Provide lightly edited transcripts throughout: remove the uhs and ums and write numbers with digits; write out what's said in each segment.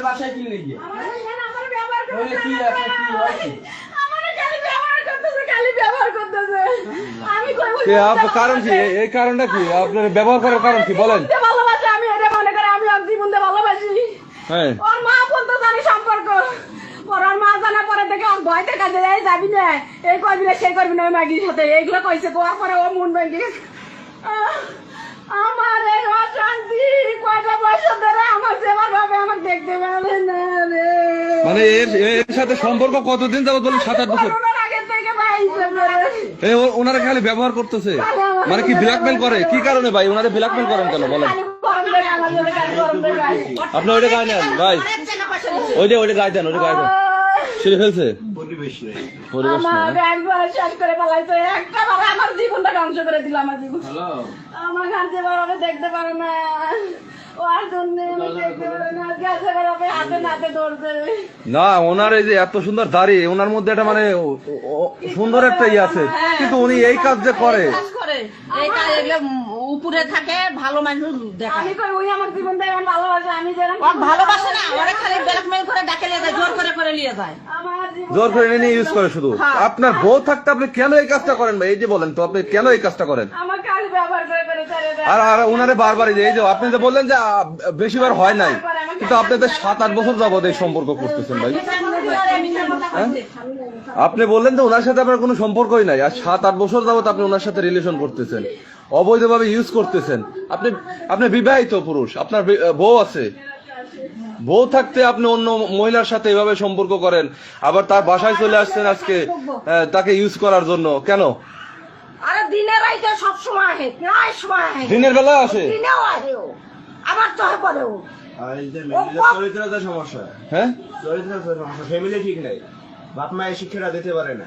বাসায় কি লেগে কি আছে কি হয়েছে কারণ কি? এই কারণটা কি? আপনার ব্যবহার করার কারণ কি বলেন? ভালোবাসি আমি, এটা মনে করে আমি ওর জীবন দিয়ে ভালোবাসি। হ্যাঁ, ওর মা বলতে জানি সম্পর্ক, ওর মা জানার পরে থেকে ওর ভয় দেখা যায়, এই যাবি না, এই করবি না, সেই করবি না ওই মাগির সাথে, এইগুলো কইছে। কোয়ার পরে ও মন ভেঙে আমার এই অশান্তি, কয়টা পয়সা ধরে আমার সেবার ভাবে আমাকে দেখতে পারে না রে। মানে এর সাথে সম্পর্ক কতদিন যাবত বলেন? 7-8 বছর। করোনার আগে থেকে পাইছে এই ওনারা খালি ব্যবহার করতেছে, মানে কি ব্ল্যাকমেল করে? কি কারণে ভাই ওনারা ব্ল্যাকমেল করেন কেন বলেন? আপনি ওইটা গায়ে নেন ভাই, ওইটা গায়ে দেন, ওইটা গায়ে দেন। ছিঁড়ে ফেলছে পরিবেশ নেই। আমার একবার শেষ করে পালাইছে, একটা বার আমার জীবনটা ধ্বংস করে দিল। আমার জীবন আমার গানতে বাবাকে দেখতে পারে না, ওর জন্য দেখতে পারে না, গেছে বাবাকে হাতে নাতে ধরছে না। ওনার এই যে এত সুন্দর দাড়ি, ওনার মধ্যে একটা মানে সুন্দর একটা ইয়ে আছে, কিন্তু উনি এই কাজ যে করে, এই কাজ এগুলো উপরে থাকে, ভালো মানুষ দেখা। আমি কই ওই আমার জীবনটা এমন ভালোবাসে, আমি যেরকম ভালোবাসে না, ওরা খালি ব্ল্যাকমেল করে ডাকে নিয়ে যায়, জোর করে নিয়ে যায়। আমার জীবন জোর করে নিয়ে ইউজ করে শুধু। আপনার বউ থাকতে আপনি কেন এই কাজটা করেন ভাই? এই যে বলেন তো, আপনি কেন এই কাজটা করেন? আমার কাজ ব্যবহার করে ছেড়ে দেয়। আর ওনারে বারবার এই যে আপনি যে বললেন যে বেশিবার হয় নাই, কিন্তু আপনি তো 7-8 বছর যাবত এই সম্পর্ক করতেছেন ভাই। আপনি বললেন যে ওনার সাথে আপনার কোনো সম্পর্কই নাই, আর 7-8 বছর যাবত আপনি ওনার সাথে রিলেশন করতেছেন, অবৈধভাবে ইউজ করতেছেন। আপনি বিবাহিত পুরুষ, আপনার বউ আছে। বউ থাকতে আপনি অন্য মহিলার সাথে এভাবে সম্পর্ক করেন, আবার তার বাসায় চলে আসছেন আজকে তাকে ইউজ করার জন্য। কেন? আরে দিনের রাইতে সব সময় আহে, প্রায় সময় আহে, দিনের বেলা আসে, দিনেও আহে ও, আবার চহে পড়ে ও। চরিত্রের সমস্যা, হ্যাঁ চরিত্রের সমস্যা, ফ্যামিলি ঠিক নাই, বাপ মায়ের শিক্ষাটা দিতে পারে না।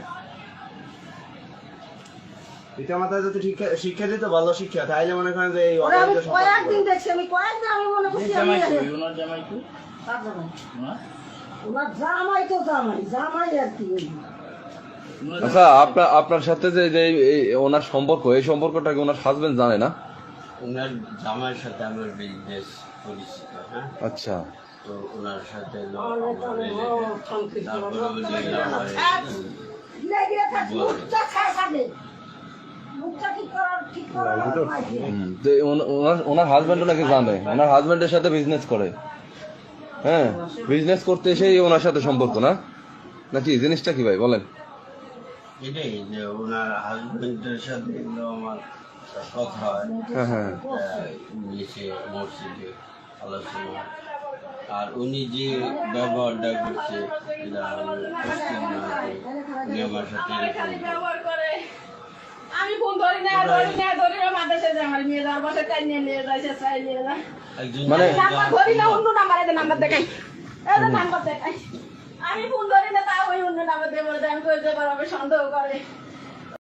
পিতা মাতা যদি শিক্ষা দিত, ভালো শিক্ষা, তাইলে মনে করেন যে এই ওরা আমি কয়েকদিন দেখছি, আমি কয়েকদিন আমি মনে করছি আমি ওনার জামাই কি ওনার জামাই তো জামাই আর কি। আচ্ছা, আপনার সাথে যে ওনার সম্পর্ক, এই সম্পর্কটা কি ওনার হাজবেন্ড জানে না? ওনার জামাইয়ের সাথে আমার বিজনেস পরিচিত। হ্যাঁ, আচ্ছা, তো ওনার সাথে ওনার হাজবেন্ডও নাকি জানে, ওনার হাজবেন্ডের সাথে বিজনেস করে। হ্যাঁ, বিজনেস করতে এসেই ওনার সাথে সম্পর্ক না নাকি? জিনিসটা কি ভাই বলেন? এটাই যে ওনার হাজবেন্ডের সাথে আমার কথা হয়, হ্যাঁ, নিচে মসজিদে আলোচনা, আর উনি যে ব্যবহারটা করছে এটা আমি বুঝতে না যে উনি আমার সাথে ব্যবহার করে। আমি ফোন ধরি না মাদ্রাসা যায়, আমার মেয়ে যাওয়ার বাসায় চাই নিয়ে যায়, সে চাই নিয়ে যায়। মানে নাম্বার ধরি না, অন্য নাম্বার, এদের নাম্বার দেখাই, এদের নাম্বার দেখাই। আমি ফোন ধরি না, তা ওই অন্য নাম্বার দিয়ে বলে দেয়, আমি কইতে পারবো, সন্দেহ করে।